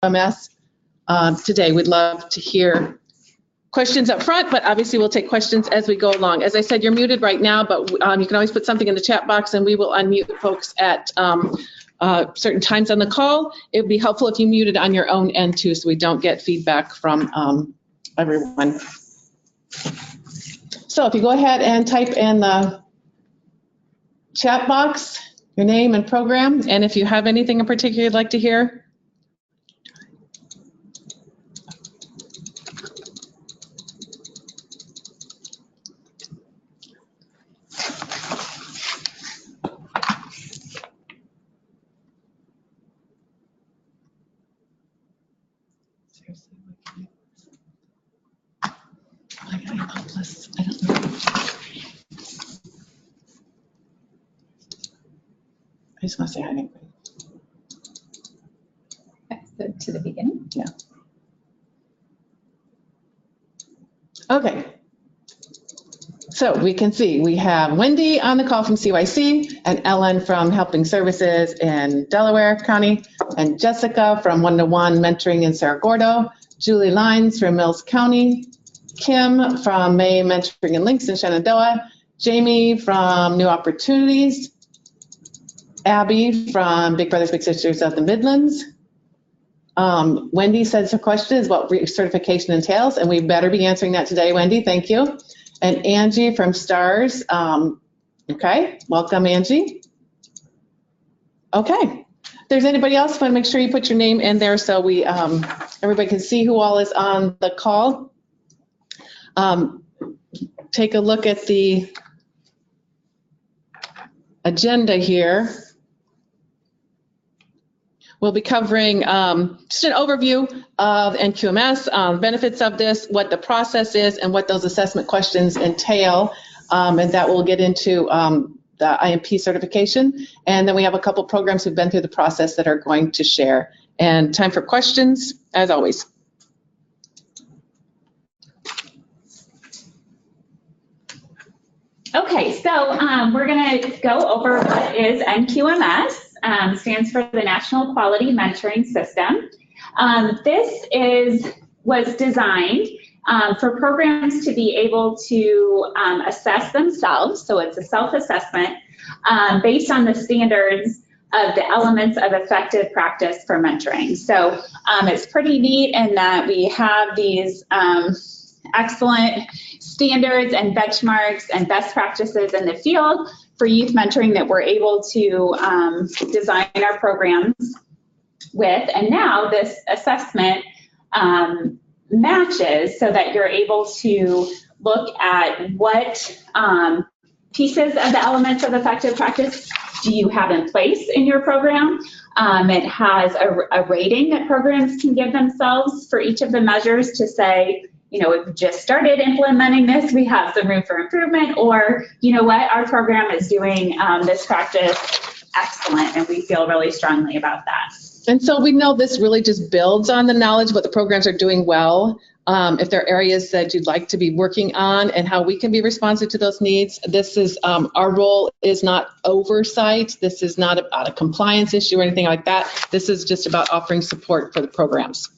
NQMS today. We'd love to hear questions up front, but obviously we'll take questions as we go along. As I said, you're muted right now, but you can always put something in the chat box and we will unmute folks at certain times on the call. It would be helpful if you muted on your own end too, so we don't get feedback from everyone. So if you go ahead and type in the chat box your name and program, and if you have anything in particular you'd like to hear. I just want to say hi. Okay, so to the beginning? Yeah. Okay. So we can see we have Wendy on the call from CYC and Ellen from Helping Services in Delaware County and Jessica from One-to-One Mentoring in Cerro Gordo, Julie Lines from Mills County, Kim from May Mentoring and Links in Shenandoah, Jamie from New Opportunities, Abby from Big Brothers Big Sisters of the Midlands. Wendy says her question is what certification entails, and we better be answering that today, Wendy. Thank you. And Angie from STARS. Okay, welcome, Angie. Okay. If there's anybody else, want to make sure you put your name in there so we everybody can see who all is on the call. Take a look at the agenda here. We'll be covering just an overview of NQMS, benefits of this, what the process is, and what those assessment questions entail, and that we'll get into the IMP certification. And then we have a couple programs who've been through the process that are going to share. And time for questions, as always. Okay, so we're going to go over what is NQMS. Stands for the National Quality Mentoring System. This was designed for programs to be able to assess themselves, so it's a self-assessment based on the standards of the elements of effective practice for mentoring. So it's pretty neat in that we have these excellent standards and benchmarks and best practices in the field for youth mentoring that we're able to design our programs with. And now this assessment matches so that you're able to look at what pieces of the elements of effective practice do you have in place in your program. It has a rating that programs can give themselves for each of the measures to say, you know, we've just started implementing this, we have some room for improvement, or, you know what, our program is doing this practice excellent, and we feel really strongly about that. And so we know this really just builds on the knowledge of what the programs are doing well. If there are areas that you'd like to be working on and how we can be responsive to those needs. This is, our role is not oversight. This is not about a compliance issue or anything like that. This is just about offering support for the programs.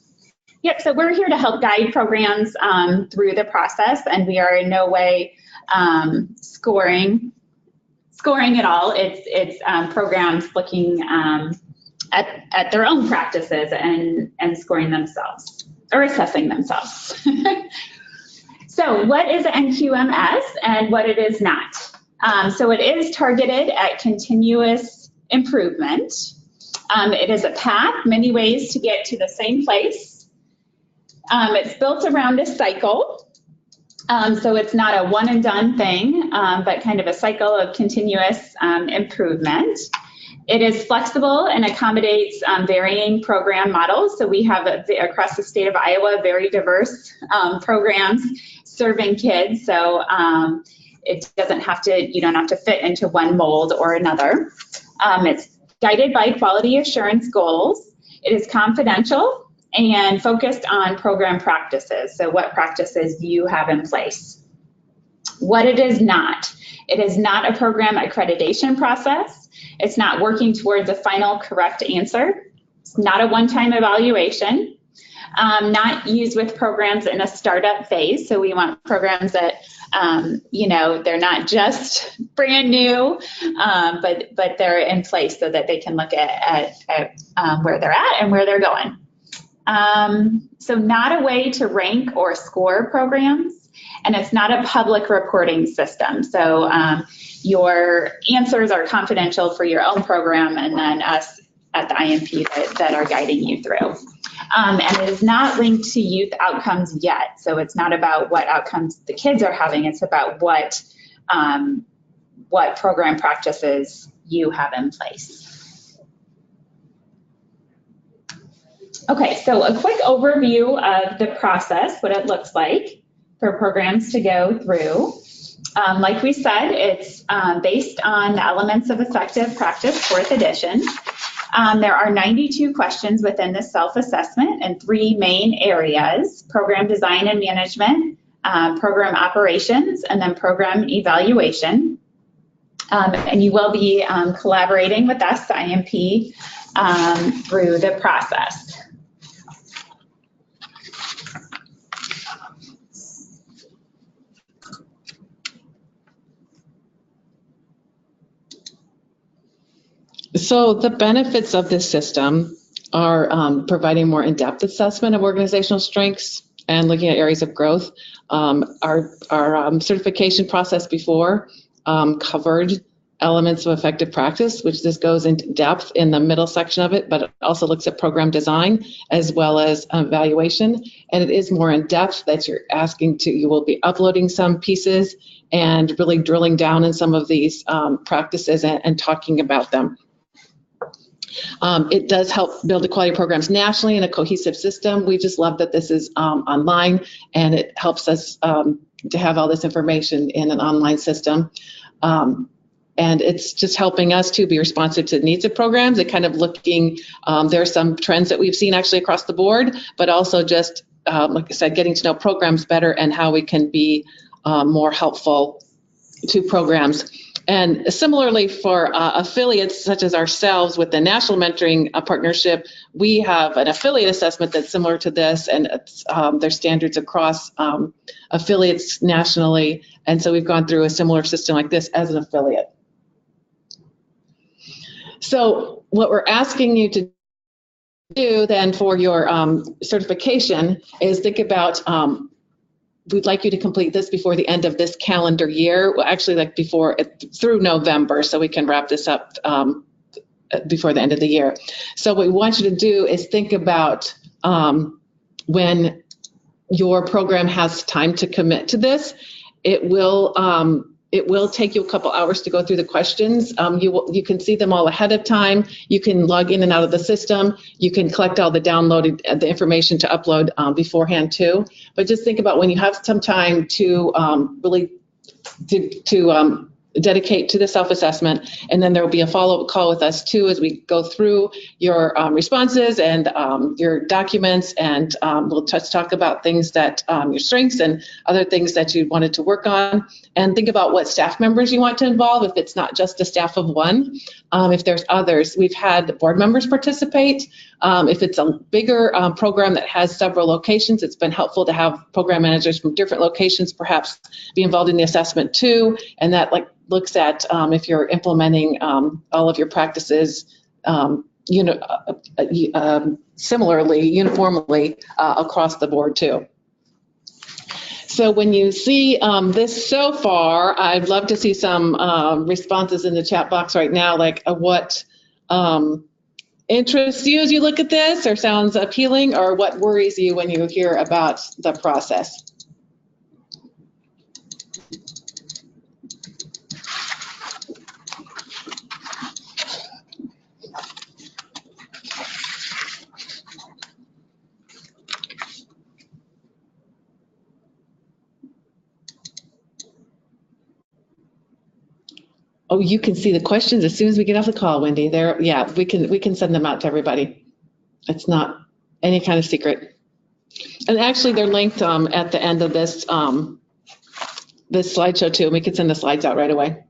Yep, so we're here to help guide programs through the process, and we are in no way scoring at all. It's programs looking at their own practices and scoring themselves, or assessing themselves. So what is NQMS and what it is not? So it is targeted at continuous improvement. It is a path, many ways to get to the same place. It's built around a cycle, so it's not a one and done thing, but kind of a cycle of continuous improvement. It is flexible and accommodates varying program models. So we have across the state of Iowa very diverse programs serving kids. So it doesn't have to, you don't have to fit into one mold or another. It's guided by quality assurance goals. It is confidential and focused on program practices. So what practices do you have in place? What it is not a program accreditation process. It's not working towards a final correct answer. It's not a one-time evaluation. Not used with programs in a startup phase. So we want programs that, they're not just brand new, but they're in place so that they can look at where they're at and where they're going. So not a way to rank or score programs, and it's not a public reporting system. So your answers are confidential for your own program and then us at the IMP that are guiding you through. And it is not linked to youth outcomes yet. So it's not about what outcomes the kids are having. It's about what program practices you have in place. Okay, so a quick overview of the process, what it looks like for programs to go through. Like we said, it's based on the elements of effective practice, 4th edition. There are 92 questions within this self-assessment in 3 main areas: program design and management, program operations, and then program evaluation. And you will be collaborating with us, the IMP, through the process. So the benefits of this system are providing more in-depth assessment of organizational strengths and looking at areas of growth. Our certification process before covered elements of effective practice, which this goes into depth in the middle section of it, but it also looks at program design as well as evaluation. And it is more in depth that you will be uploading some pieces and really drilling down in some of these practices and talking about them. It does help build the quality programs nationally in a cohesive system. We just love that this is online, and it helps us to have all this information in an online system. And it's just helping us to be responsive to the needs of programs and kind of looking, there are some trends that we've seen actually across the board, but also just, like I said, getting to know programs better and how we can be more helpful to programs. And similarly for affiliates such as ourselves with the National Mentoring Partnership, we have an affiliate assessment that's similar to this, and it's, there's standards across affiliates nationally. And so we've gone through a similar system like this as an affiliate. So what we're asking you to do then for your certification is think about, we'd like you to complete this before the end of this calendar year, well, actually like through November, so we can wrap this up before the end of the year. So what we want you to do is think about when your program has time to commit to this. It will take you a couple hours to go through the questions. You can see them all ahead of time. You can log in and out of the system. You can collect all the downloaded the information to upload beforehand too. But just think about when you have some time to really dedicate to the self-assessment, and then there will be a follow-up call with us too as we go through your responses and your documents, and we'll talk about things that your strengths and other things that you wanted to work on, and think about what staff members you want to involve if it's not just a staff of one. If there's others, we've had board members participate. If it's a bigger program that has several locations, it's been helpful to have program managers from different locations perhaps be involved in the assessment too, and that looks at if you're implementing all of your practices similarly, uniformly across the board too. So when you see this so far, I'd love to see some responses in the chat box right now, like what interests you as you look at this, or sounds appealing, or what worries you when you hear about the process. Oh, you can see the questions as soon as we get off the call, Wendy. There, yeah, we can send them out to everybody. It's not any kind of secret. And actually, they're linked at the end of this this slideshow too. We can send the slides out right away.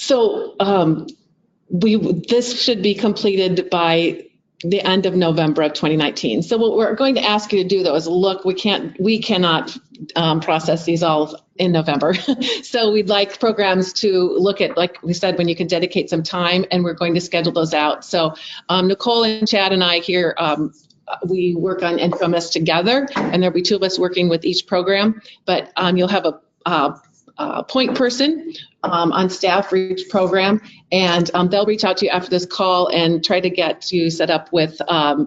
So this should be completed by the end of November of 2019. So what we're going to ask you to do though is look, we cannot process these all in November. So we'd like programs to look at, like we said, when you can dedicate some time, and we're going to schedule those out. So Nicole and Chad and I here, we work on NQMS together, and there'll be two of us working with each program, but you'll have a point person on staff for each program, and they'll reach out to you after this call and try to get you set up with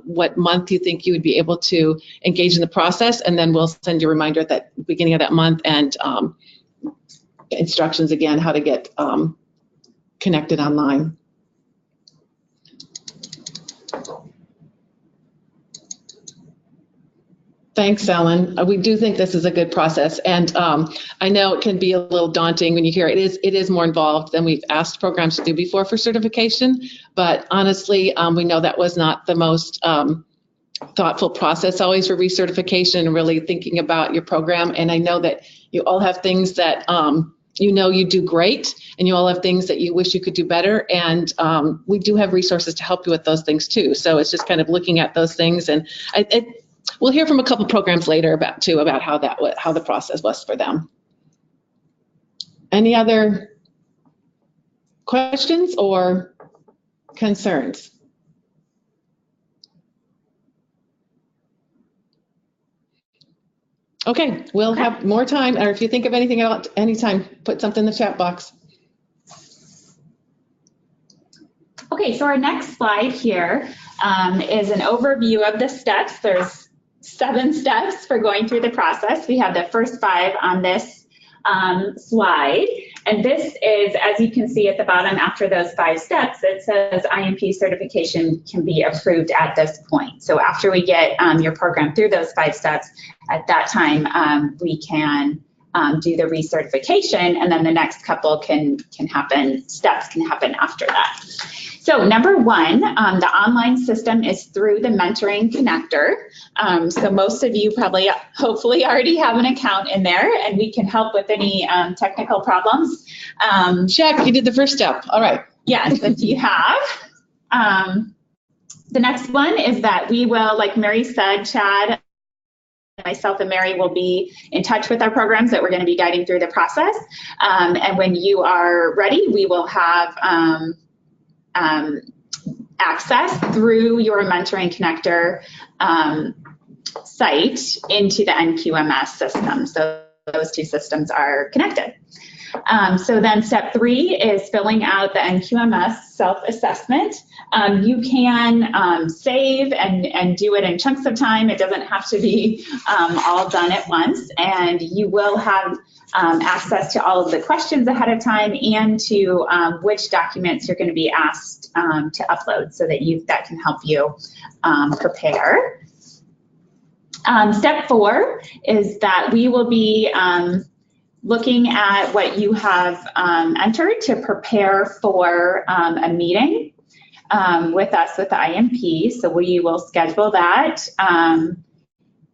what month you think you would be able to engage in the process, and then we'll send you a reminder at the beginning of that month and instructions again how to get connected online. Thanks, Ellen. We do think this is a good process, and I know it can be a little daunting when you hear it is more involved than we've asked programs to do before for certification, but honestly, we know that was not the most thoughtful process always for recertification and really thinking about your program. And I know that you all have things that you know you do great, and you all have things that you wish you could do better, and we do have resources to help you with those things too. So it's just kind of looking at those things, and we'll hear from a couple programs later about how the process was for them. Any other questions or concerns? Okay, we'll have more time, or if you think of anything at any time, put something in the chat box. Okay, so our next slide here is an overview of the steps. There's 7 steps for going through the process. We have the first 5 on this slide. And this is, as you can see at the bottom, after those 5 steps, it says IMP certification can be approved at this point. So after we get your program through those 5 steps, at that time, we can do the recertification, and then the next couple steps can happen after that. So number 1, the online system is through the mentoring connector. So most of you probably, hopefully already have an account in there, and we can help with any technical problems. Check, you did the first step. All right. Yes, if you have. The next one is that we will, like Mary said, Chad, myself and Mary will be in touch with our programs that we're going to be guiding through the process. And when you are ready, we will have access through your mentoring connector site into the NQMS system. So those 2 systems are connected. So then step 3 is filling out the NQMS self-assessment. You can save and do it in chunks of time. It doesn't have to be all done at once, and you will have access to all of the questions ahead of time and to which documents you're going to be asked to upload, so that can help you prepare. Step 4 is that we will be looking at what you have entered to prepare for a meeting with us with the IMP. So we will schedule that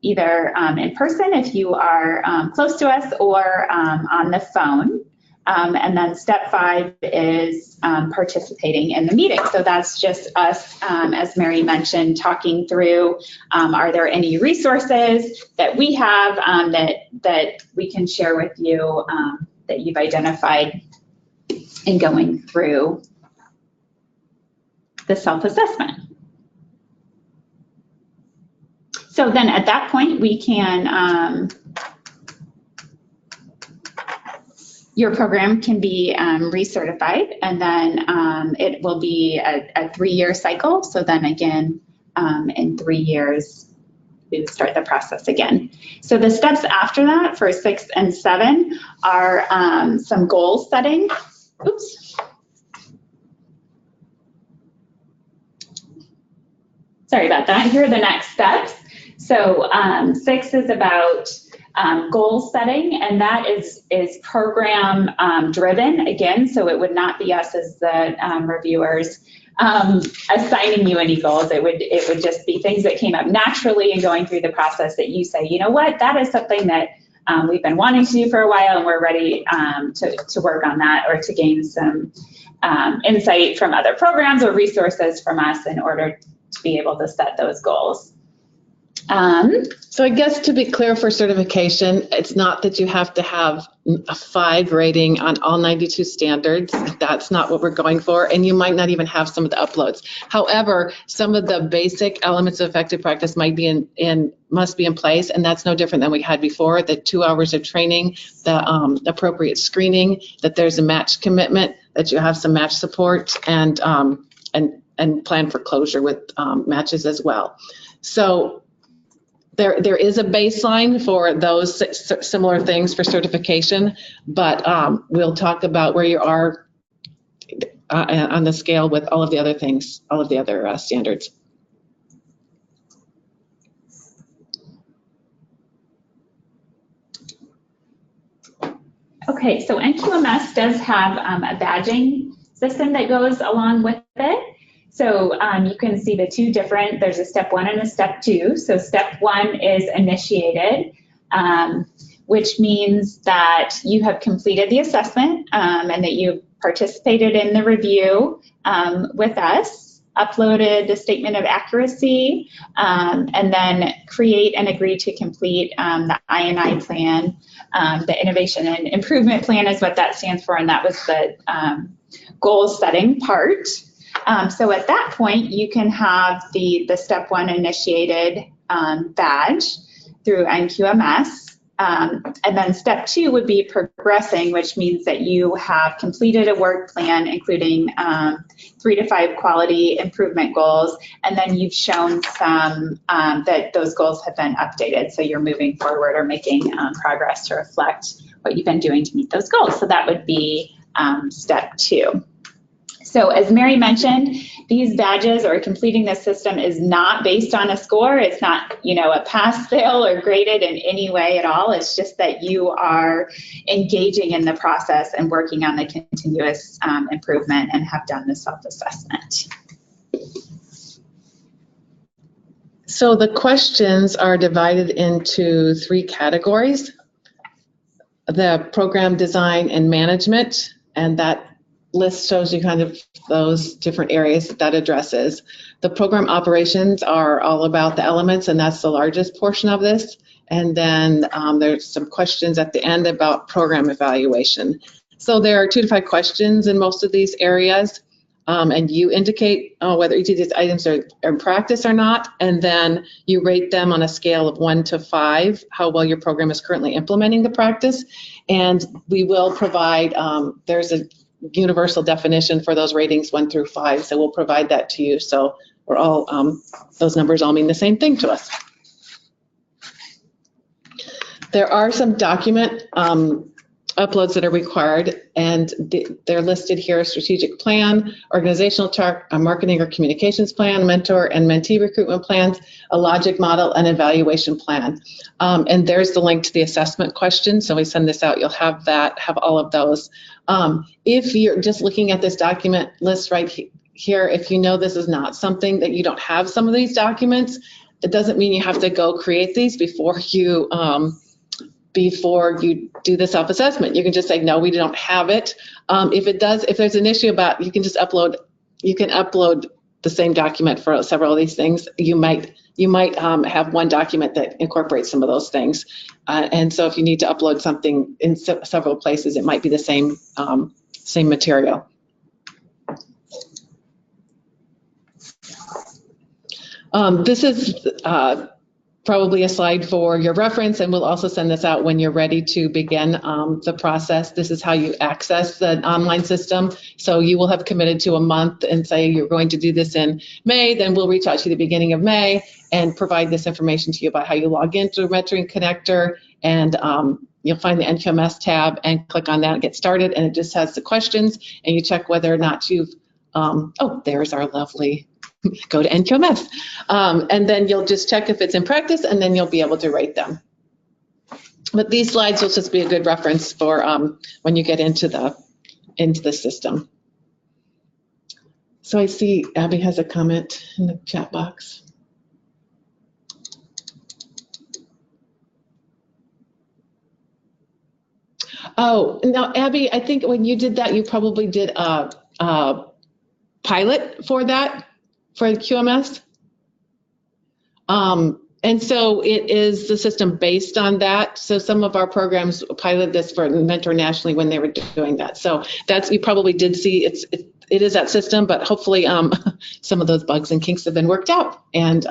either in person if you are close to us, or on the phone. And then step 5 is participating in the meeting. So that's just us, as Mary mentioned, talking through, are there any resources that we have that we can share with you that you've identified in going through the self-assessment. So then at that point, we can, your program can be recertified, and then it will be a 3-year cycle. So then again, in 3 years, we would start the process again. So the steps after that for 6 and 7 are some goal setting. Oops. Sorry about that. Here are the next steps. So 6 is about goal setting, and that is program driven again. So it would not be us as the reviewers assigning you any goals. It would just be things that came up naturally in going through the process that you say, you know what, that is something that we've been wanting to do for a while, and we're ready to work on that, or to gain some insight from other programs or resources from us in order to be able to set those goals. So I guess to be clear for certification, it's not that you have to have a 5 rating on all 92 standards. That's not what we're going for. And you might not even have some of the uploads. However, some of the basic elements of effective practice might be must be in place. And that's no different than we had before. The 2 hours of training, the appropriate screening, that there's a match commitment, that you have some match support, and plan for closure with matches as well. So there is a baseline for those similar things for certification, but we'll talk about where you are on the scale with all of the other things, all of the other standards. Okay, so NQMS does have a badging system that goes along with it. So you can see the 2 different, there's a step 1 and a step 2. So step 1 is initiated, which means that you have completed the assessment and that you participated in the review with us, uploaded the statement of accuracy, and then create and agree to complete the I&I plan. The Innovation and Improvement Plan is what that stands for, and that was the goal setting part. So at that point, you can have the step 1 initiated badge through NQMS. And then step 2 would be progressing, which means that you have completed a work plan, including 3 to 5 quality improvement goals. And then you've shown some that those goals have been updated. So you're moving forward or making progress to reflect what you've been doing to meet those goals. So that would be step 2. So as Mary mentioned, these badges or completing this system is not based on a score. It's not, a pass, fail, or graded in any way at all. It's just that you are engaging in the process and working on the continuous improvement and have done the self-assessment. So the questions are divided into 3 categories: the program design and management, and that list shows you kind of those different areas that addresses. The program operations are all about the elements, and that's the largest portion of this. And then there's some questions at the end about program evaluation. So there are 2 to 5 questions in most of these areas, and you indicate whether each of these items are in practice or not, and then you rate them on a scale of 1 to 5, how well your program is currently implementing the practice. And we will provide, there's a universal definition for those ratings 1 through 5, so we'll provide that to you. So we're all, those numbers all mean the same thing to us. There are some document uploads that are required, and they're listed here: strategic plan, organizational chart, a marketing or communications plan, mentor and mentee recruitment plans, a logic model, and evaluation plan. And there's the link to the assessment question. So we send this out, you'll have that, have all of those. If you're just looking at this document list right here, if you know this is not something that you don't have some of these documents, it doesn't mean you have to go create these before you do the self-assessment. You can just say, no, we don't have it. If there's an issue about, you can upload the same document for several of these things. You might have one document that incorporates some of those things. And so if you need to upload something in several places, it might be the same material. This is probably a slide for your reference, and we'll also send this out when you're ready to begin the process. This is how you access the online system. So you will have committed to a month and say you're going to do this in May, then we'll reach out to you at the beginning of May and provide this information to you about how you log into Mentoring Connector, and you'll find the NQMS tab and click on that and get started, and it just has the questions, and you check whether or not you've, oh, there's our lovely, go to NQMS. And then you'll just check if it's in practice, and then you'll be able to rate them. But these slides will just be a good reference for when you get into the system. So I see Abby has a comment in the chat box. Oh, now, Abby, I think when you did that, you probably did a pilot for that, for QMS. And so it is the system based on that. So some of our programs piloted this for Mentor Nationally when they were doing that. So that's, you probably did see it is that system, but hopefully some of those bugs and kinks have been worked out, and it's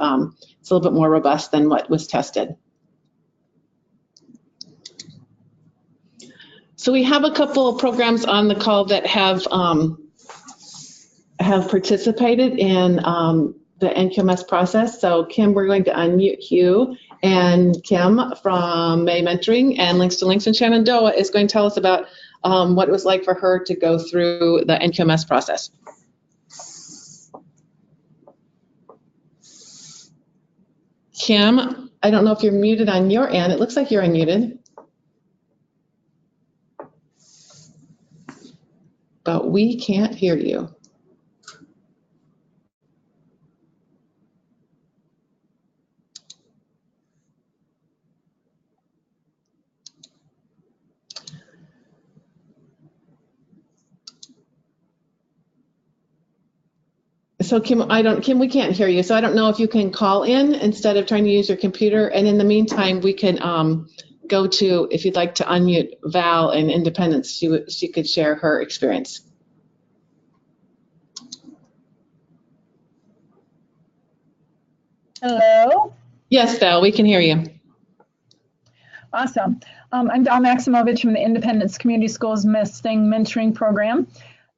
a little bit more robust than what was tested. So we have a couple of programs on the call that have participated in the NQMS process. So Kim, we're going to unmute you, and Kim from May Mentoring and Links to Links, and Shenandoah is going to tell us about what it was like for her to go through the NQMS process. Kim, I don't know if you're muted on your end. It looks like you're unmuted. But we can't hear you. So Kim, we can't hear you. So I don't know if you can call in instead of trying to use your computer. And in the meantime, we can go to, if you'd like to unmute Val in Independence, she could share her experience. Hello? Yes, Val, we can hear you. Awesome. I'm Val Maximovich from the Independence Community Schools Mentoring Program.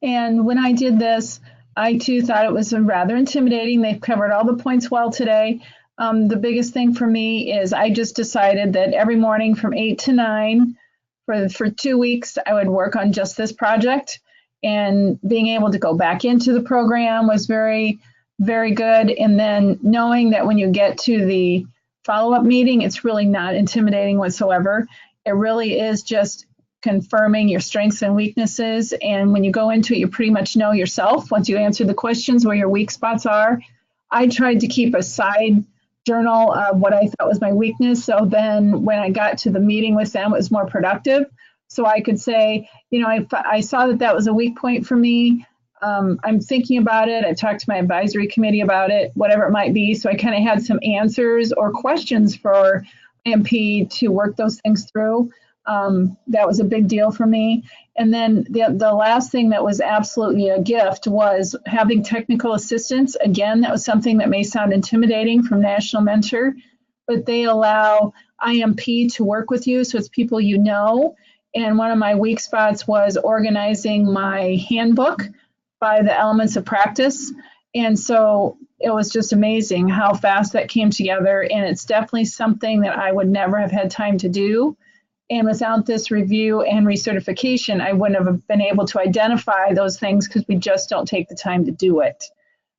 And when I did this, I too thought it was rather intimidating. They've covered all the points well today. The biggest thing for me is I just decided that every morning from 8 to 9 for 2 weeks, I would work on just this project. And being able to go back into the program was very, very good. And then knowing that when you get to the follow-up meeting, it's really not intimidating whatsoever. It really is just confirming your strengths and weaknesses. And when you go into it, you pretty much know yourself once you answer the questions where your weak spots are. I tried to keep a side journal of what I thought was my weakness. So then when I got to the meeting with them, it was more productive. So I could say, you know, I saw that that was a weak point for me. I'm thinking about it. I talked to my advisory committee about it, whatever it might be. So I kind of had some answers or questions for MP to work those things through. That was a big deal for me. And then the last thing that was absolutely a gift was having technical assistance. Again, that was something that may sound intimidating from National Mentor, but they allow IMP to work with you. So it's people you know. And one of my weak spots was organizing my handbook by the elements of practice. And so it was just amazing how fast that came together. And it's definitely something that I would never have had time to do. And without this review and recertification, I wouldn't have been able to identify those things because we just don't take the time to do it.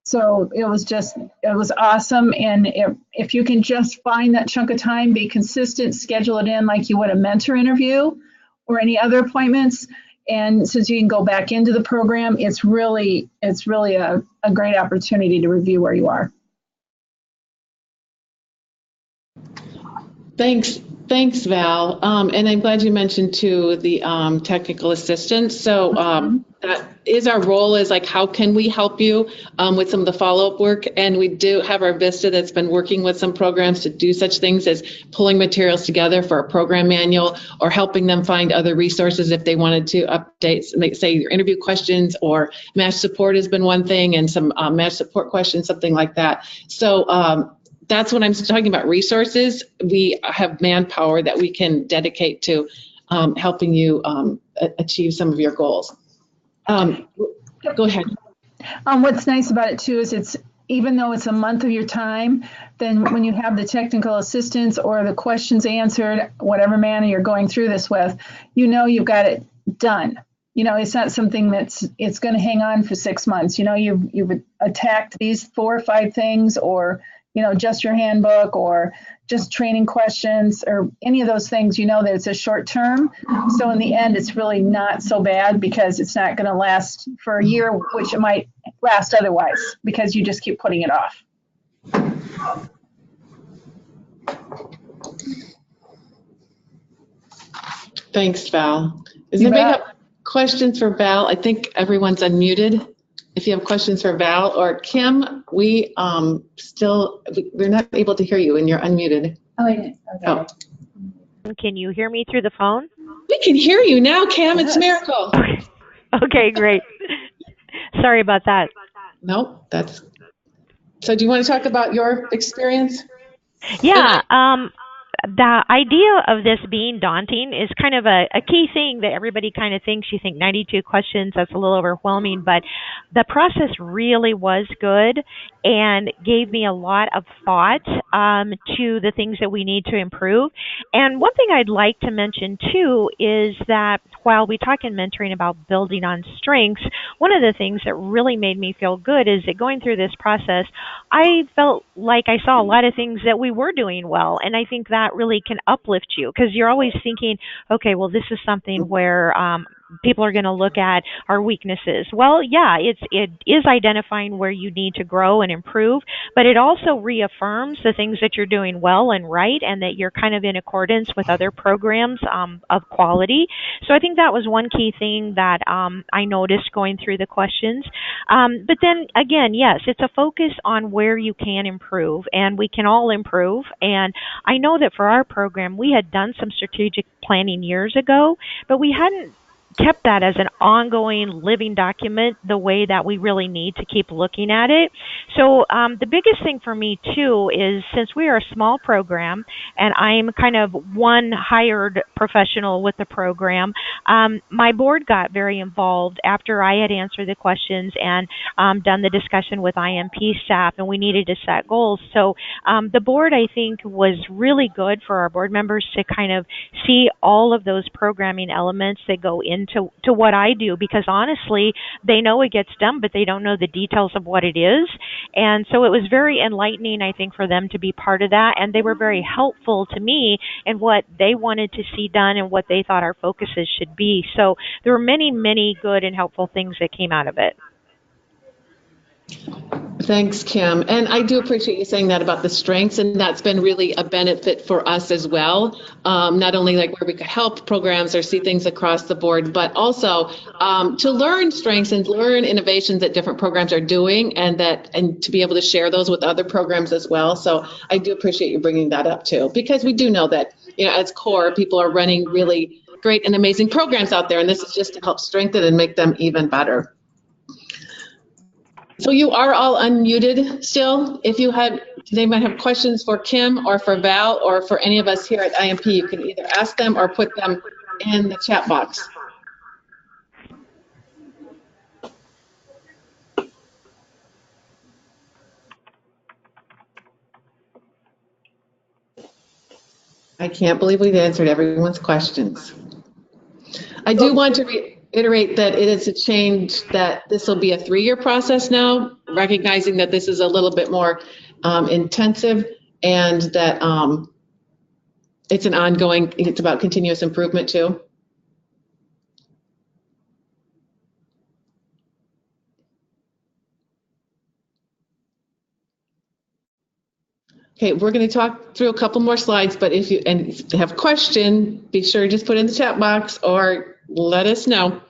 So it was awesome. And if you can just find that chunk of time, be consistent, schedule it in like you would a mentor interview or any other appointments. And since you can go back into the program, it's really a great opportunity to review where you are. Thanks, Val. And I'm glad you mentioned too the technical assistance. So that is our role, is like, how can we help you with some of the follow-up work? And we do have our Vista that's been working with some programs to do such things as pulling materials together for a program manual, or helping them find other resources if they wanted to update, say your interview questions, or match support has been one thing, and some match support questions, something like that. So that's when I'm talking about resources. We have manpower that we can dedicate to helping you achieve some of your goals. Go ahead. What's nice about it too is it's, even though it's a month of your time, then when you have the technical assistance or the questions answered, whatever manner you're going through this with, you know you've got it done. You know, it's not something it's going to hang on for 6 months. You know, you've attacked these 4 or 5 things, or you know, just your handbook or just training questions or any of those things, you know that it's a short term. So in the end, it's really not so bad because it's not going to last for a year, which it might last otherwise because you just keep putting it off. Thanks, Val. Does You anybody bet. have questions for Val? I think everyone's unmuted. If you have questions for Val or Kim, we're not able to hear you and you're unmuted. Oh, I didn't. Okay. Oh, Can you hear me through the phone? we can hear you now, Kim. It's a Yes. miracle. Okay, great. Sorry about that. Nope, so do you want to talk about your experience? Yeah, the idea of this being daunting is kind of a key thing that everybody kind of thinks. You think 92 questions, that's a little overwhelming, but the process really was good and gave me a lot of thought to the things that we need to improve. And one thing I'd like to mention too is that while we talk in mentoring about building on strengths, one of the things that really made me feel good is that going through this process, I felt like I saw a lot of things that we were doing well. And I think that really can uplift you because you're always thinking, okay, well, this is something where people are going to look at our weaknesses. Well, yeah, it is identifying where you need to grow and improve, but it also reaffirms the things that you're doing well and right, and that you're kind of in accordance with other programs of quality. So I think that was one key thing that I noticed going through the questions. But then again, yes, it's a focus on where you can improve, and we can all improve. And I know that for our program, we had done some strategic planning years ago, but we hadn't kept that as an ongoing living document the way that we really need to keep looking at it. So the biggest thing for me too is, since we are a small program and I'm kind of one hired professional with the program, my board got very involved after I had answered the questions and done the discussion with IMP staff, and we needed to set goals. So the board, I think, was really good for our board members to kind of see all of those programming elements that go into what I do, because honestly, they know it gets done, but they don't know the details of what it is. And so it was very enlightening, I think, for them to be part of that, and they were very helpful to me in what they wanted to see done and what they thought our focuses should be. So there were many, many good and helpful things that came out of it. Thanks, Kim. And I do appreciate you saying that about the strengths, and that's been really a benefit for us as well. Not only like where we could help programs or see things across the board, but also to learn strengths and learn innovations that different programs are doing, and to be able to share those with other programs as well. So I do appreciate you bringing that up too, because we do know that, as core, people are running really great and amazing programs out there, and this is just to help strengthen and make them even better. So you are all unmuted still. If they might have questions for Kim or for Val or for any of us here at IMP, you can either ask them or put them in the chat box. I can't believe we've answered everyone's questions. I do want to reiterate that it is a change, that this will be a 3-year process now, recognizing that this is a little bit more intensive, and that it's about continuous improvement too. Okay, we're going to talk through a couple more slides, but if you have a question, be sure to just put it in the chat box or let us know.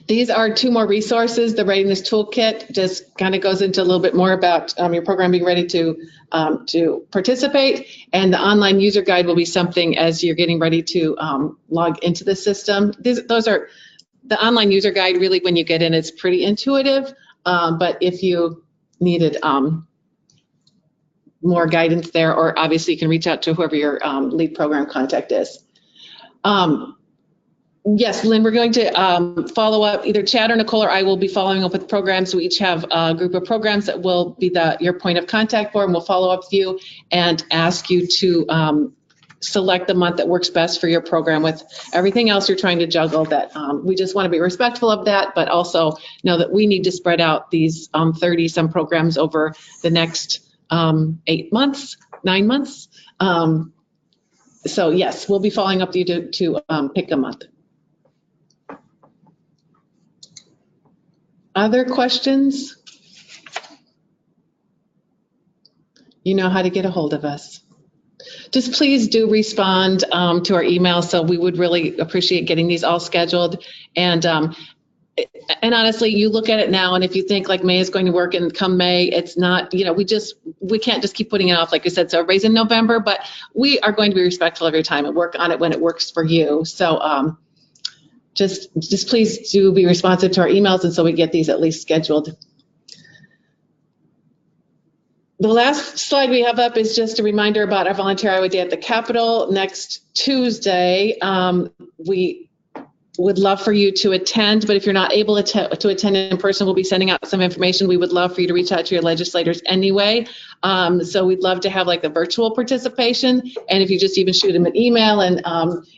These are 2 more resources. The Readiness Toolkit just kind of goes into a little bit more about your program being ready to participate, and the online user guide will be something as you're getting ready to log into the system. Those are the online user guide. Really, when you get in, it's pretty intuitive, but if you needed more guidance there, or obviously you can reach out to whoever your lead program contact is. Yes, Lynn, we're going to follow up. Either Chad or Nicole or I will be following up with programs. We each have a group of programs that will be your point of contact for, and we'll follow up with you and ask you to select the month that works best for your program with everything else you're trying to juggle. That we just want to be respectful of that, but also know that we need to spread out these 30-some programs over the next 8 months, 9 months. So yes, we'll be following up with you to pick a month. Other questions? You know how to get a hold of us. just please do respond to our email. So we would really appreciate getting these all scheduled. And honestly, you look at it now, and if you think like May is going to work and come May, it's not, we can't just keep putting it off, like you said. So everybody's in November, but we are going to be respectful of your time and work on it when it works for you. So just please do be responsive to our emails, and so we get these at least scheduled. The last slide we have up is just a reminder about our Volunteer Iowa Day at the Capitol next Tuesday. We would love for you to attend, but if you're not able to attend in person, we'll be sending out some information. We would love for you to reach out to your legislators anyway. So we'd love to have like a virtual participation. And if you just even shoot them an email and,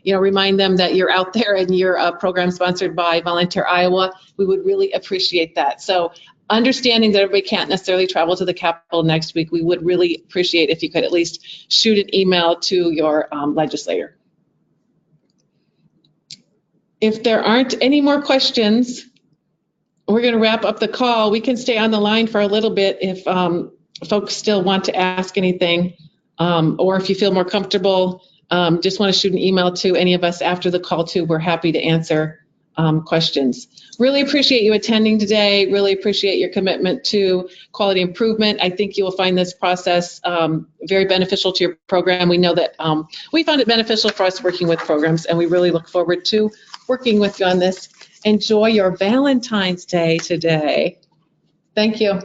remind them that you're out there and you're a program sponsored by Volunteer Iowa, we would really appreciate that. So understanding that everybody can't necessarily travel to the Capitol next week, we would really appreciate if you could at least shoot an email to your legislator. If there aren't any more questions, we're going to wrap up the call. We can stay on the line for a little bit if folks still want to ask anything, or if you feel more comfortable, just want to shoot an email to any of us after the call too. We're happy to answer questions. Really appreciate you attending today. Really appreciate your commitment to quality improvement. I think you will find this process very beneficial to your program. We know that we found it beneficial for us working with programs, and we really look forward to working with you on this. Enjoy your Valentine's Day today. Thank you.